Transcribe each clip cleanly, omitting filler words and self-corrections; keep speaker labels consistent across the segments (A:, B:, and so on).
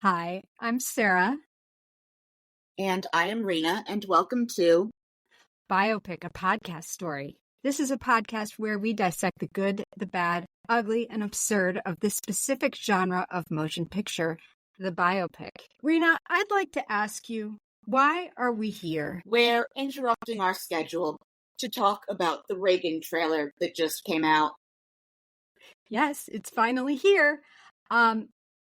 A: Hi, I'm Sarah.
B: And I am Rena, and welcome to
A: Biopic, a podcast story. This is a podcast where we dissect the good, the bad, ugly, and absurd of this specific genre of motion picture, the biopic. Rena, I'd like to ask you, why are we here?
B: We're interrupting our schedule to talk about the Reagan trailer that just came out.
A: Yes, it's finally here.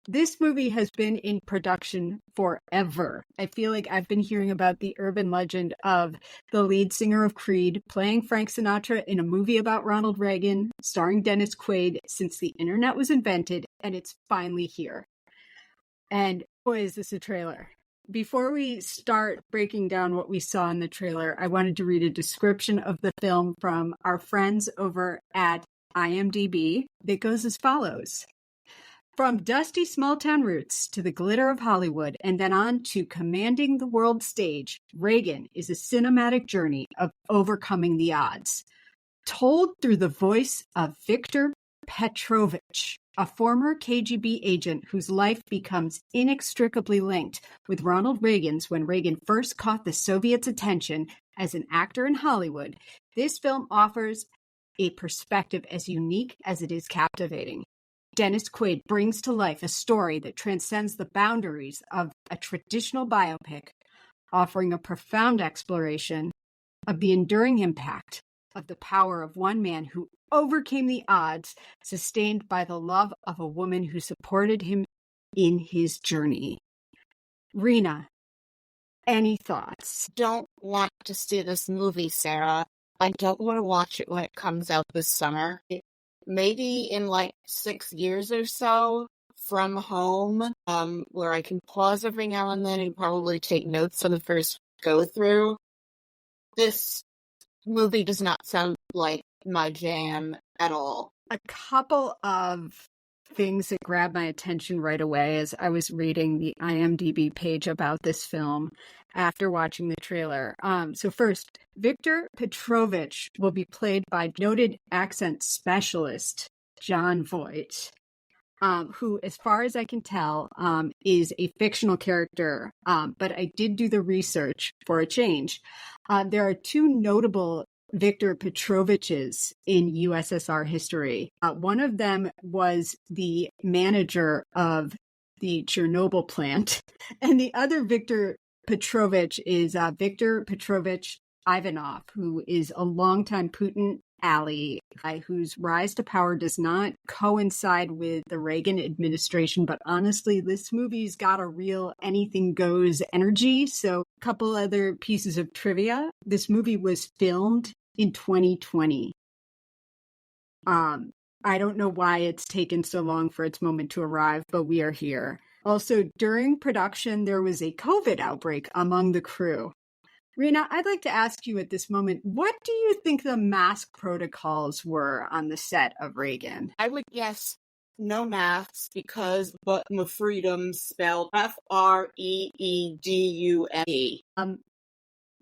A: This movie has been in production forever. I feel like I've been hearing about the urban legend of the lead singer of Creed playing Frank Sinatra in a movie about Ronald Reagan, starring Dennis Quaid, since the internet was invented, and it's finally here. And boy, is this a trailer. Before we start breaking down what we saw in the trailer, I wanted to read a description of the film from our friends over at IMDb that goes as follows. From dusty small-town roots to the glitter of Hollywood and then on to commanding the world stage, Reagan is a cinematic journey of overcoming the odds. Told through the voice of Viktor Petrovich, a former KGB agent whose life becomes inextricably linked with Ronald Reagan's when Reagan first caught the Soviets' attention as an actor in Hollywood, this film offers a perspective as unique as it is captivating. Dennis Quaid brings to life a story that transcends the boundaries of a traditional biopic, offering a profound exploration of the enduring impact of the power of one man who overcame the odds, sustained by the love of a woman who supported him in his journey. Rena, any thoughts?
B: Don't want to see this movie, Sarah. I don't want to watch it when it comes out this summer. Maybe in like 6 years or so from home, where I can pause every now and then and probably take notes on the first go through. This movie does not sound like my jam at all.
A: A couple of things that grabbed my attention right away as I was reading the IMDb page about this film after watching the trailer. So first, Viktor Petrovich will be played by noted accent specialist Jon Voight, who, as far as I can tell, is a fictional character, but I did do the research for a change. There are two notable Viktor Petroviches in USSR history. One of them was the manager of the Chernobyl plant, and the other Viktor Petrovich is Viktor Petrovich Ivanov, who is a longtime Putin ally whose rise to power does not coincide with the Reagan administration. But honestly, this movie's got a real anything goes energy. So a couple other pieces of trivia. This movie was filmed in 2020. I don't know why it's taken so long for its moment to arrive, but we are here. Also, during production, there was a COVID outbreak among the crew. Rena, I'd like to ask you at this moment, what do you think the mask protocols were on the set of Reagan?
B: I would guess no masks because but my freedom spelled Freedum.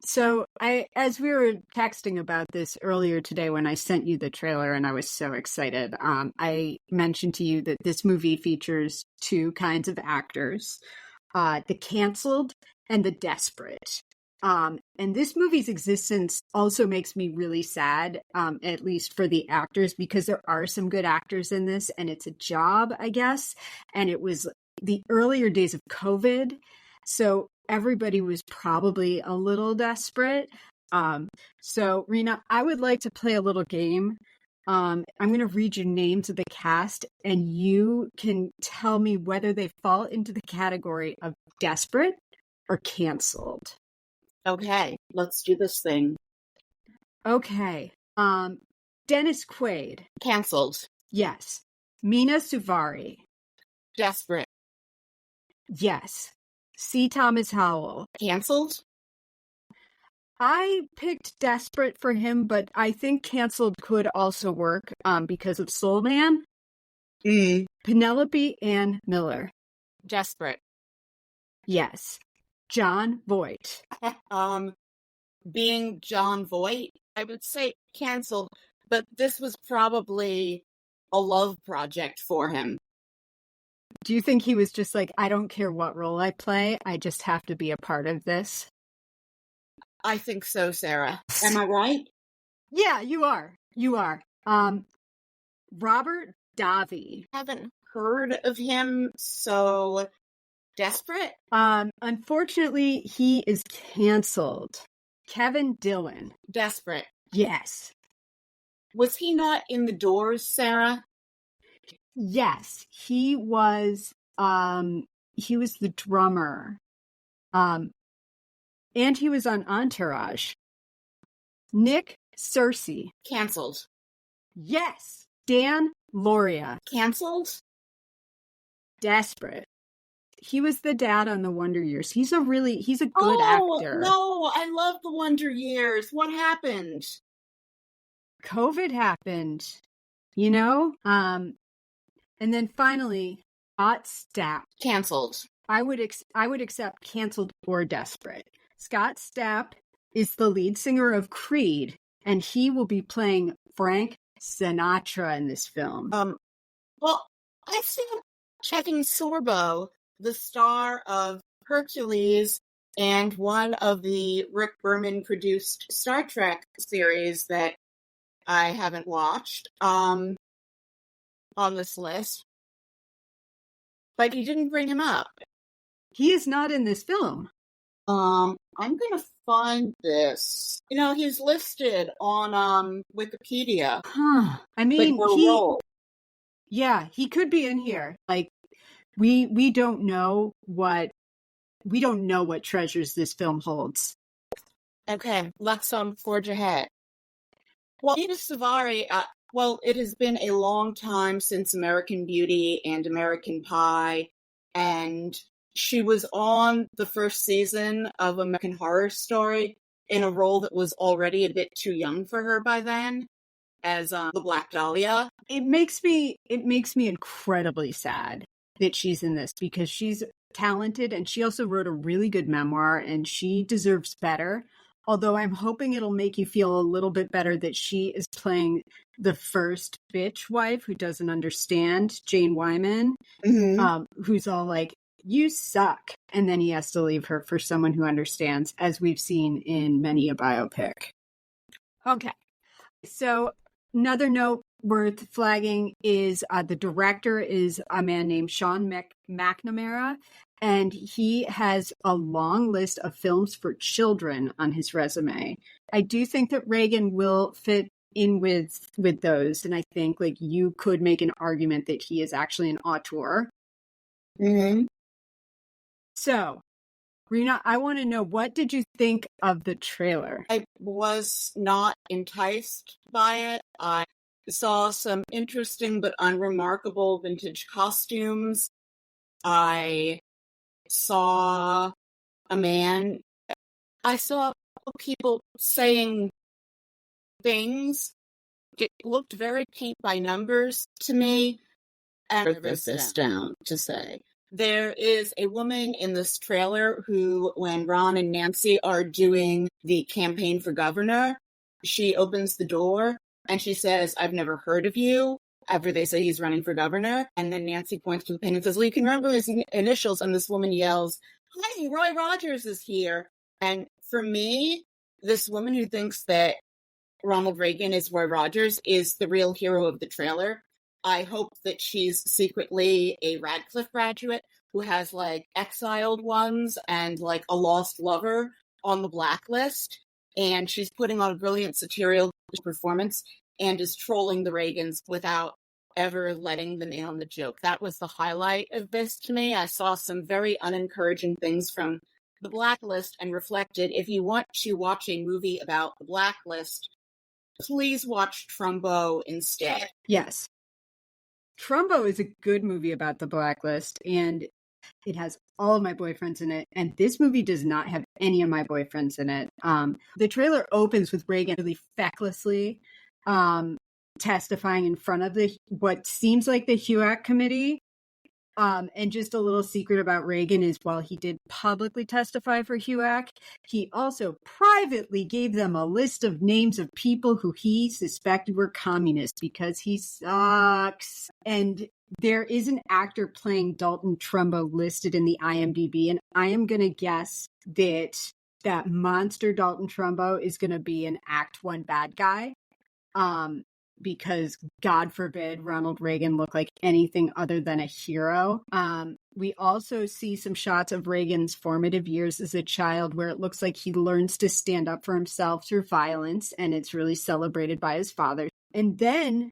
A: So as we were texting about this earlier today when I sent you the trailer and I was so excited, I mentioned to you that this movie features two kinds of actors, the canceled and the desperate. And this movie's existence also makes me really sad, at least for the actors, because there are some good actors in this and it's a job, I guess. And it was the earlier days of COVID. So everybody was probably a little desperate. So Rena, I would like to play a little game. I'm going to read you names of the cast and you can tell me whether they fall into the category of desperate or canceled.
B: Okay, let's do this thing.
A: Okay. Dennis Quaid.
B: Canceled.
A: Yes. Mena Suvari.
B: Desperate.
A: Yes. C. Thomas Howell.
B: Canceled?
A: I picked desperate for him, but I think canceled could also work because of Soul Man. Penelope Ann Miller.
B: Desperate.
A: Yes. Jon Voight.
B: Being Jon Voight, I would say canceled, but this was probably a love project for him.
A: Do you think he was just like, I don't care what role I play, I just have to be a part of this?
B: I think so, Sarah. Am I right?
A: Yeah, you are. You are. Robert Davi.
B: Haven't heard of him, so desperate?
A: Unfortunately, he is canceled. Kevin Dillon.
B: Desperate.
A: Yes.
B: Was he not in The Doors, Sarah?
A: Yes, he was the drummer. And he was on Entourage. Nick Searcy.
B: Canceled.
A: Yes. Dan Lauria.
B: Canceled?
A: Desperate. He was the dad on The Wonder Years. He's a good actor.
B: No, I love The Wonder Years. What happened?
A: COVID happened, you know? And then finally, Stapp.
B: Canceled.
A: I would accept canceled or desperate. Scott Stapp is the lead singer of Creed, and he will be playing Frank Sinatra in this film.
B: Well, I see Kevin Sorbo, the star of Hercules and one of the Rick Berman produced Star Trek series that I haven't watched, on this list. But you didn't bring him up.
A: He is not in this film.
B: I'm gonna find this. You know, he's listed on Wikipedia.
A: Huh. I mean,
B: role.
A: Yeah, he could be in here. Like, we don't know what treasures this film holds.
B: Okay, let's forge ahead. Well, Mena Suvari, it has been a long time since American Beauty and American Pie, and she was on the first season of American Horror Story in a role that was already a bit too young for her by then, as the Black Dahlia.
A: It makes me incredibly sad that she's in this, because she's talented and she also wrote a really good memoir and she deserves better. Although I'm hoping it'll make you feel a little bit better that she is playing the first bitch wife who doesn't understand, Jane Wyman, who's all like, you suck. And then he has to leave her for someone who understands, as we've seen in many a biopic. Okay. So another note worth flagging is the director is a man named Sean McNamara, and he has a long list of films for children on his resume. I do think that Reagan will fit in with those, and I think like you could make an argument that he is actually an auteur.
B: Mm-hmm.
A: So, Rena, I want to know, what did you think of the trailer?
B: I was not enticed by it. I saw some interesting but unremarkable vintage costumes. I saw a man. I saw people saying things. It looked very paint by numbers to me. And I wrote this down to say. There is a woman in this trailer who, when Ron and Nancy are doing the campaign for governor, she opens the door and she says, "I've never heard of you," after they say he's running for governor. And then Nancy points to the pen and says, "Well, you can remember his initials." And this woman yells, "Hi, Roy Rogers is here." And for me, this woman who thinks that Ronald Reagan is Roy Rogers is the real hero of the trailer. I hope that she's secretly a Radcliffe graduate who has like exiled ones and like a lost lover on the blacklist. And she's putting on a brilliant satirical performance and is trolling the Reagans without ever letting them in on the joke. That was the highlight of this to me. I saw some very unencouraging things from the blacklist and reflected, if you want to watch a movie about the blacklist, please watch Trumbo instead.
A: Yes. Trumbo is a good movie about the blacklist, and it has all of my boyfriends in it. And this movie does not have any of my boyfriends in it. The trailer opens with Reagan really fecklessly testifying in front of what seems like the HUAC committee. And just a little secret about Reagan is, while he did publicly testify for HUAC, he also privately gave them a list of names of people who he suspected were communists because he sucks. And there is an actor playing Dalton Trumbo listed in the IMDb, and I am going to guess that monster Dalton Trumbo is going to be an Act 1 bad guy. Because God forbid Ronald Reagan look like anything other than a hero. We also see some shots of Reagan's formative years as a child where it looks like he learns to stand up for himself through violence, and it's really celebrated by his father. And then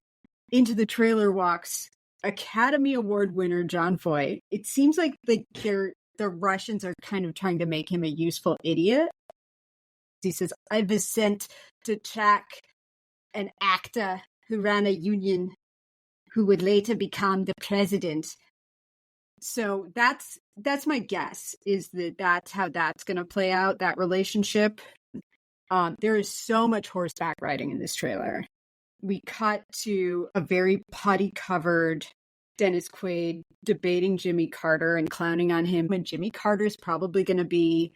A: into the trailer walks Academy Award winner Jon Voight. It seems like the Russians are kind of trying to make him a useful idiot. He says, I was sent to track an actor who ran a union who would later become the president. So that's my guess, is that's how that's going to play out, that relationship. There is so much horseback riding in this trailer. We cut to a very putty-covered Dennis Quaid debating Jimmy Carter and clowning on him. And Jimmy Carter's probably going to be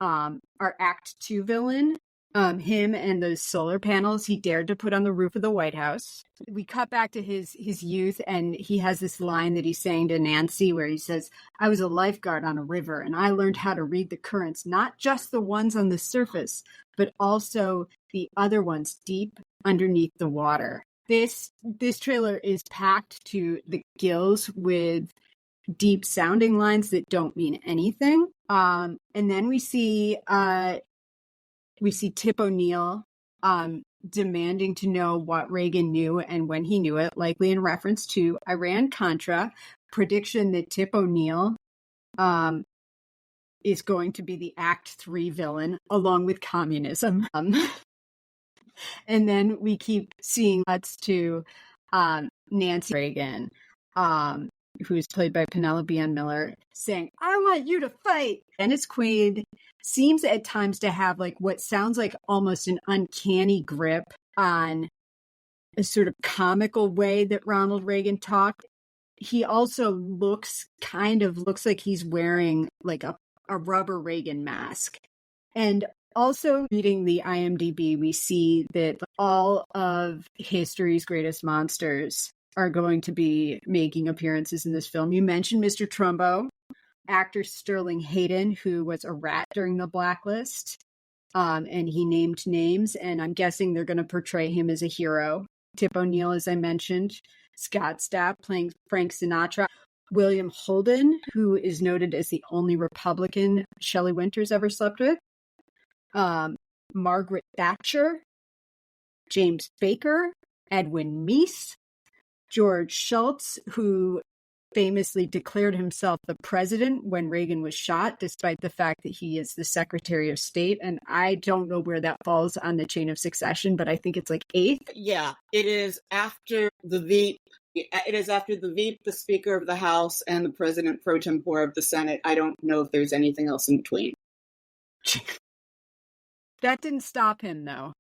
A: our Act 2 villain. Him and those solar panels he dared to put on the roof of the White House. We cut back to his youth, and he has this line that he's saying to Nancy where he says, I was a lifeguard on a river, and I learned how to read the currents, not just the ones on the surface, but also the other ones deep underneath the water. This trailer is packed to the gills with deep sounding lines that don't mean anything. And then we see Tip O'Neill demanding to know what Reagan knew and when he knew it, likely in reference to Iran-Contra. Prediction that Tip O'Neill is going to be the Act 3 villain, along with communism. And then we keep seeing cuts to Nancy Reagan, who's played by Penelope Ann Miller, saying, I want you to fight. Dennis Quaid seems at times to have like what sounds like almost an uncanny grip on a sort of comical way that Ronald Reagan talked. He also looks like he's wearing like a rubber Reagan mask. And also reading the IMDb, we see that all of history's greatest monsters are going to be making appearances in this film. You mentioned Mr. Trumbo, actor Sterling Hayden, who was a rat during the blacklist, and he named names, and I'm guessing they're going to portray him as a hero. Tip O'Neill, as I mentioned, Scott Stapp playing Frank Sinatra, William Holden, who is noted as the only Republican Shelley Winters ever slept with, Margaret Thatcher, James Baker, Edwin Meese, George Shultz, who famously declared himself the president when Reagan was shot, despite the fact that he is the Secretary of State. And I don't know where that falls on the chain of succession, but I think it's like 8th.
B: Yeah, it is after the Veep. It is after the Veep, the Speaker of the House, and the President pro tempore of the Senate. I don't know if there's anything else in between.
A: That didn't stop him, though.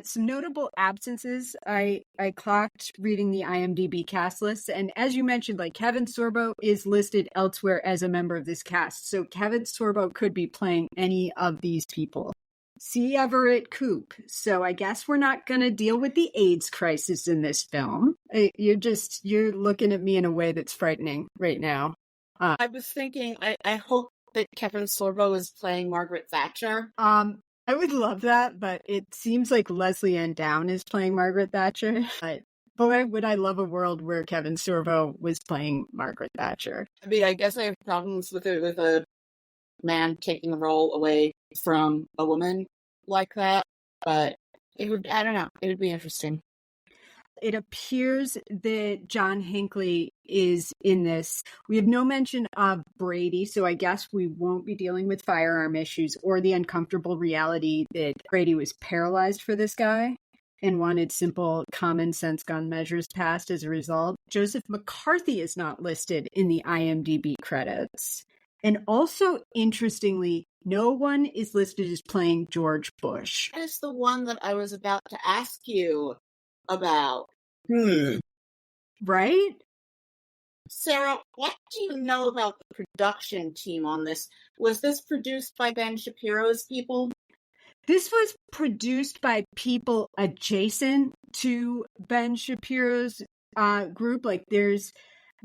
A: Some notable absences I clocked reading the IMDb cast list. And as you mentioned, like Kevin Sorbo is listed elsewhere as a member of this cast. So Kevin Sorbo could be playing any of these people. C. Everett Koop. So I guess we're not going to deal with the AIDS crisis in this film. You're looking at me in a way that's frightening right now.
B: I was thinking, I hope that Kevin Sorbo is playing Margaret Thatcher.
A: I would love that, but it seems like Leslie Ann Down is playing Margaret Thatcher. But boy, would I love a world where Kevin Sorbo was playing Margaret Thatcher.
B: I mean, I guess I have problems with it, with a man taking a role away from a woman like that, but I don't know, it would be interesting.
A: It appears that John Hinckley is in this. We have no mention of Brady, so I guess we won't be dealing with firearm issues or the uncomfortable reality that Brady was paralyzed for this guy and wanted simple common sense gun measures passed as a result. Joseph McCarthy is not listed in the IMDb credits. And also, interestingly, no one is listed as playing George Bush.
B: That is the one that I was about to ask you about.
A: Right?
B: Sarah, what do you know about the production team on this? Was this produced by Ben Shapiro's people?
A: This was produced by people adjacent to Ben Shapiro's group. Like there's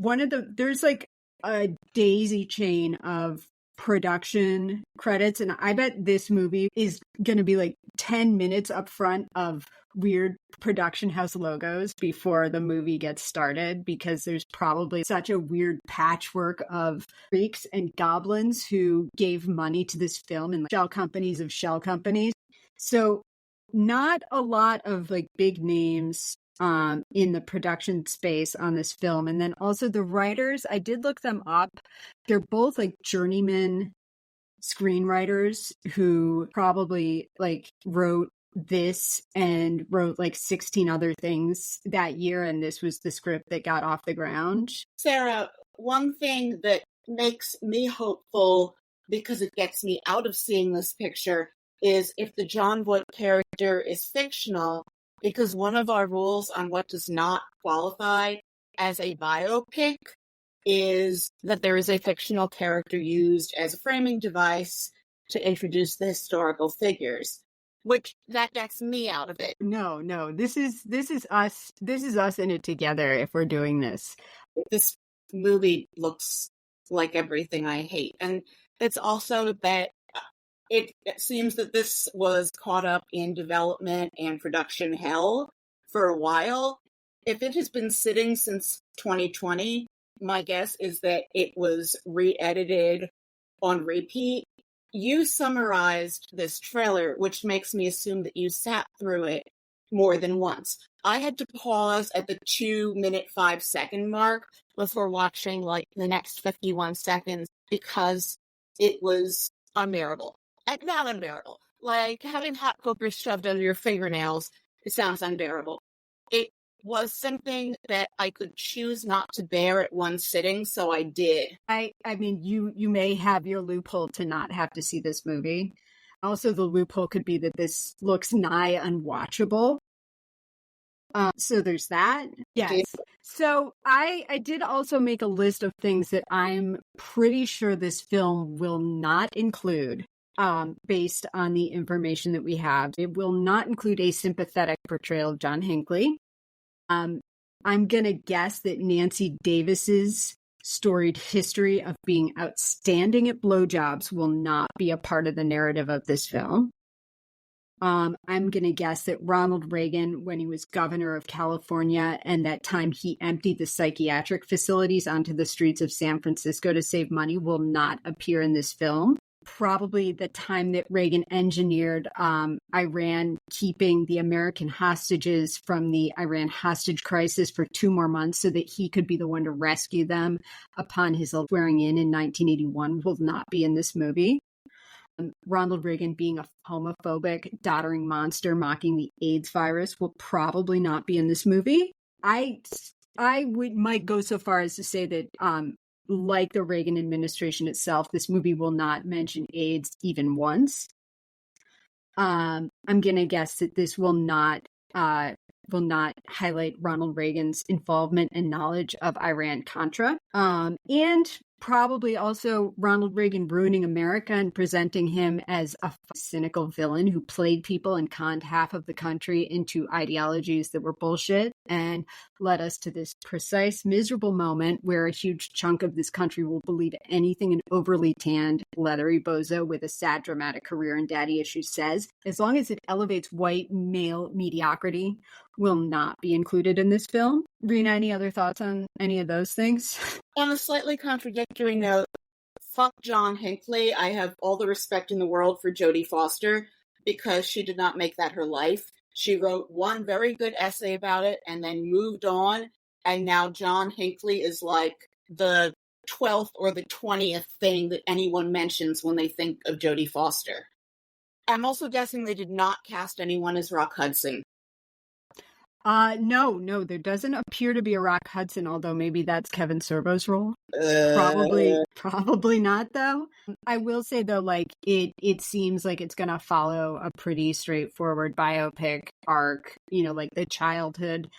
A: there's like a daisy chain of production credits, and I bet this movie is going to be like 10 minutes up front of weird production house logos before the movie gets started, because there's probably such a weird patchwork of freaks and goblins who gave money to this film and shell companies of shell companies. So not a lot of like big names in the production space on this film. And then also the writers, I did look them up. They're both like journeyman screenwriters who probably like wrote this and wrote like 16 other things that year. And this was the script that got off the ground.
B: Sarah, one thing that makes me hopeful, because it gets me out of seeing this picture, is if the Jon Voight character is fictional, because one of our rules on what does not qualify as a biopic is that there is a fictional character used as a framing device to introduce the historical figures, which that gets me out of it.
A: No, this is us. This is us in it together if we're doing this.
B: This movie looks like everything I hate. And it's also that it seems that this was caught up in development and production hell for a while. If it has been sitting since 2020, my guess is that it was re-edited on repeat. You summarized this trailer, which makes me assume that you sat through it more than once. I had to pause at the 2-minute 5-second mark before watching like the next 51 seconds because it was unbearable. Not unbearable. Like having hot cocoa shoved under your fingernails, it sounds unbearable. It was something that I could choose not to bear at one sitting, so I did.
A: I mean, you may have your loophole to not have to see this movie. Also, the loophole could be that this looks nigh unwatchable. So there's that. Yes. So I did also make a list of things that I'm pretty sure this film will not include. Based on the information that we have. It will not include a sympathetic portrayal of John Hinckley. I'm going to guess that Nancy Davis's storied history of being outstanding at blowjobs will not be a part of the narrative of this film. I'm going to guess that Ronald Reagan, when he was governor of California, and that time he emptied the psychiatric facilities onto the streets of San Francisco to save money, will not appear in this film. Probably the time that Reagan engineered Iran keeping the American hostages from the Iran hostage crisis for 2 more months so that he could be the one to rescue them upon his swearing in 1981 will not be in this movie. Ronald Reagan being a homophobic, doddering monster mocking the AIDS virus will probably not be in this movie. I might go so far as to say that like the Reagan administration itself, this movie will not mention AIDS even once. I'm going to guess that this will not highlight Ronald Reagan's involvement and knowledge of Iran-Contra. And probably also Ronald Reagan ruining America and presenting him as a cynical villain who played people and conned half of the country into ideologies that were bullshit and led us to this precise, miserable moment where a huge chunk of this country will believe anything an overly tanned, leathery bozo with a sad, dramatic career and daddy issues says, as long as it elevates white male mediocrity, will not be included in this film. Rena, any other thoughts on any of those things?
B: On a slightly contradictory note, fuck John Hinckley. I have all the respect in the world for Jodie Foster because she did not make that her life. She wrote one very good essay about it and then moved on. And now John Hinckley is like the 12th or the 20th thing that anyone mentions when they think of Jodie Foster. I'm also guessing they did not cast anyone as Rock Hudson.
A: No, there doesn't appear to be a Rock Hudson, although maybe that's Kevin Sorbo's role. Probably not, though. I will say, though, like, it seems like it's going to follow a pretty straightforward biopic arc, you know, like the childhood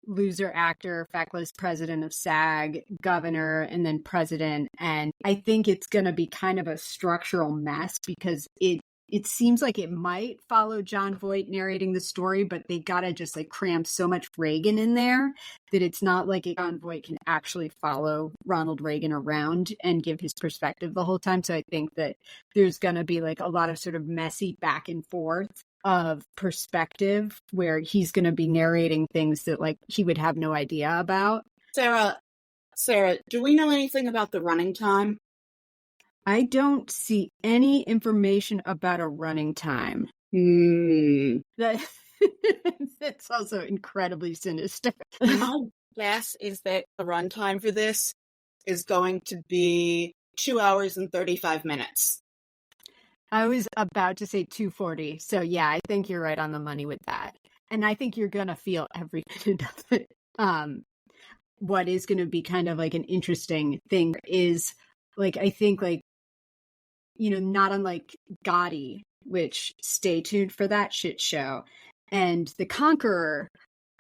A: loser actor, feckless president of SAG, governor, and then president. And I think it's going to be kind of a structural mess because it seems like it might follow Jon Voight narrating the story, but they gotta just like cram so much Reagan in there that it's not like Jon Voight can actually follow Ronald Reagan around and give his perspective the whole time. So I think that there's gonna be like a lot of sort of messy back and forth of perspective where he's gonna be narrating things that like he would have no idea about.
B: Sarah, do we know anything about the running time?
A: I don't see any information about a running time. That That's also incredibly sinister.
B: My guess is that the runtime for this is going to be 2 hours and 35 minutes.
A: I was about to say 240. So yeah, I think you're right on the money with that. And I think you're going to feel every minute of it. What is going to be kind of like an interesting thing is like, I think like, you know, not unlike Gotti, which stay tuned for that shit show, and The Conqueror,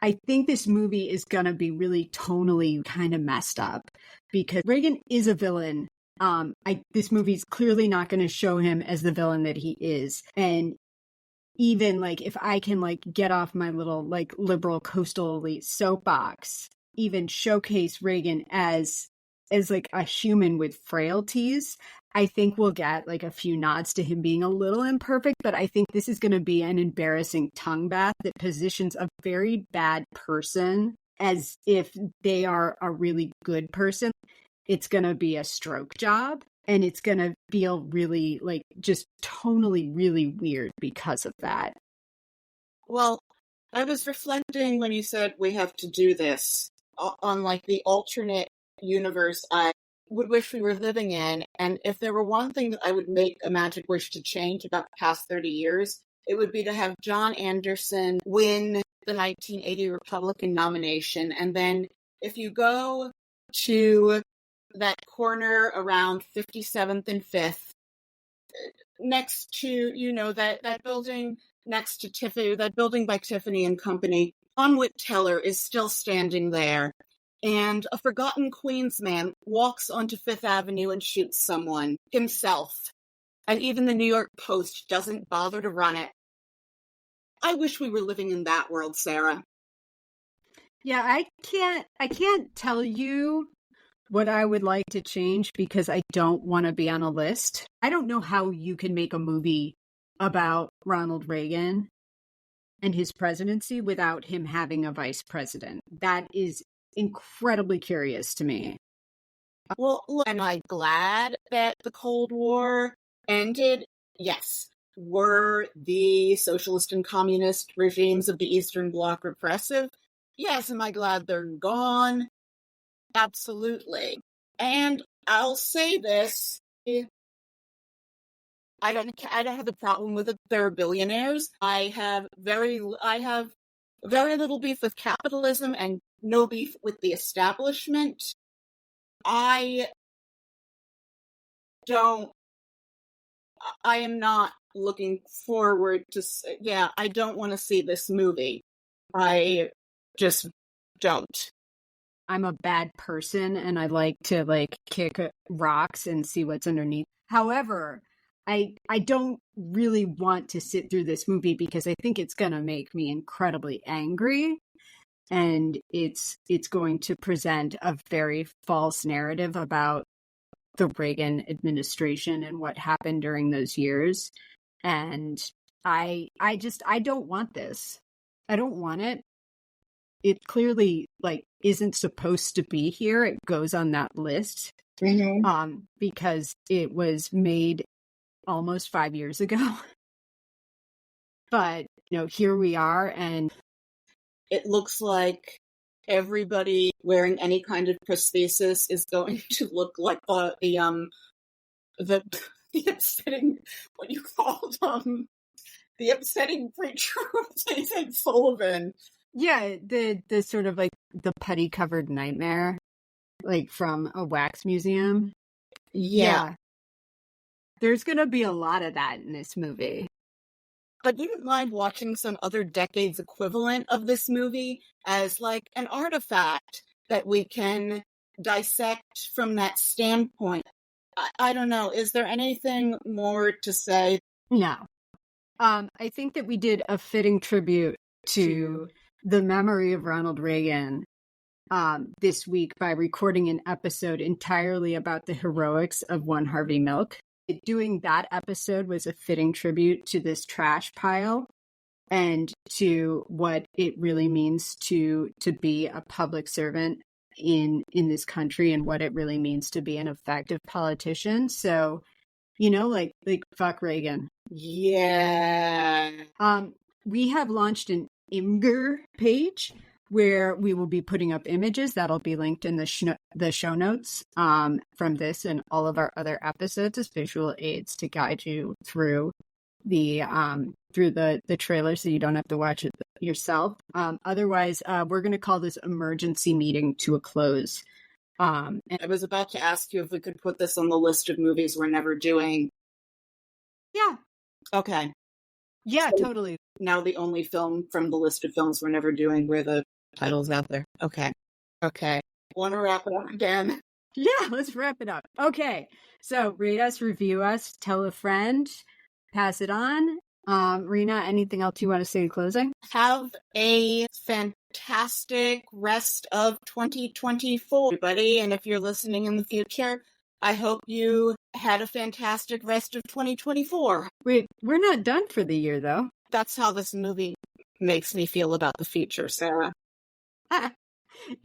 A: I think this movie is going to be really tonally kind of messed up because Reagan is a villain. This movie's clearly not going to show him as the villain that he is. And even like, if I can like get off my little like liberal coastal elite soapbox, even showcase Reagan as like a human with frailties, I think we'll get like a few nods to him being a little imperfect, but I think this is going to be an embarrassing tongue bath that positions a very bad person as if they are a really good person. It's going to be a stroke job, and it's going to feel really like just tonally really weird because of that.
B: Well, I was reflecting when you said we have to do this on like the alternate universe I would wish we were living in, and if there were one thing that I would make a magic wish to change about the past 30 years, it would be to have John Anderson win the 1980 Republican nomination. And then if you go to that corner around 57th and 5th, next to, you know, that building next to Tiffany, that building by Tiffany and Company, John Whit Teller is still standing there. And a forgotten Queens man walks onto Fifth Avenue and shoots someone himself. And even the New York Post doesn't bother to run it. I wish we were living in that world, Sarah.
A: Yeah, I can't tell you what I would like to change because I don't want to be on a list. I don't know how you can make a movie about Ronald Reagan and his presidency without him having a vice president. That is incredibly curious to me.
B: Well, look, am I glad that the Cold War ended? Yes. Were the socialist and communist regimes of the Eastern Bloc repressive? Yes. Am I glad they're gone? Absolutely. And I'll say this, I don't have a problem with it. They're billionaires. I have very little beef with capitalism and no beef with the establishment. I am not looking forward to, I don't want to see this movie. I just don't.
A: I'm a bad person and I like to like kick rocks and see what's underneath. However, I don't really want to sit through this movie because I think it's going to make me incredibly angry. And it's going to present a very false narrative about the Reagan administration and what happened during those years. And I don't want this. I don't want it. It clearly like isn't supposed to be here. It goes on that list because it was made almost 5 years ago. But, you know, here we are, and
B: it looks like everybody wearing any kind of prosthesis is going to look like the upsetting, what you called the upsetting preacher of St. Sullivan.
A: Yeah, the sort of like the putty covered nightmare, like from a wax museum. Yeah. There's gonna be a lot of that in this movie.
B: But you don't mind watching some other decade's equivalent of this movie as like an artifact that we can dissect from that standpoint. I don't know. Is there anything more to say?
A: No. I think that we did a fitting tribute to the memory of Ronald Reagan this week by recording an episode entirely about the heroics of One Harvey Milk. Doing that episode was a fitting tribute to this trash pile and to what it really means to be a public servant in this country and what it really means to be an effective politician. So, like fuck Reagan.
B: Yeah.
A: We have launched an Imgur page where we will be putting up images that'll be linked in the show notes from this and all of our other episodes as visual aids to guide you through the trailer so you don't have to watch it yourself. Otherwise, we're going to call this emergency meeting to a close.
B: I was about to ask you if we could put this on the list of movies we're never doing.
A: Yeah.
B: Okay.
A: Yeah,
B: so
A: totally.
B: Now the only film from the list of films we're never doing where the title's out there. Okay. Want to wrap it up again?
A: Yeah, let's wrap it up. Okay. So rate us, review us, tell a friend, pass it on. Rena, anything else you want to say in closing?
B: Have a fantastic rest of 2024, everybody. And if you're listening in the future, I hope you had a fantastic rest of 2024.
A: Wait, we're not done for the year, though.
B: That's how this movie makes me feel about the future, Sarah.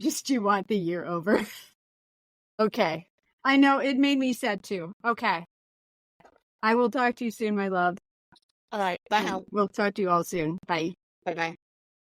A: Just you want the year over. Okay. I know, it made me sad too. Okay. I will talk to you soon, my love.
B: All right. Bye.
A: We'll talk to you all soon. Bye.
B: Bye-bye.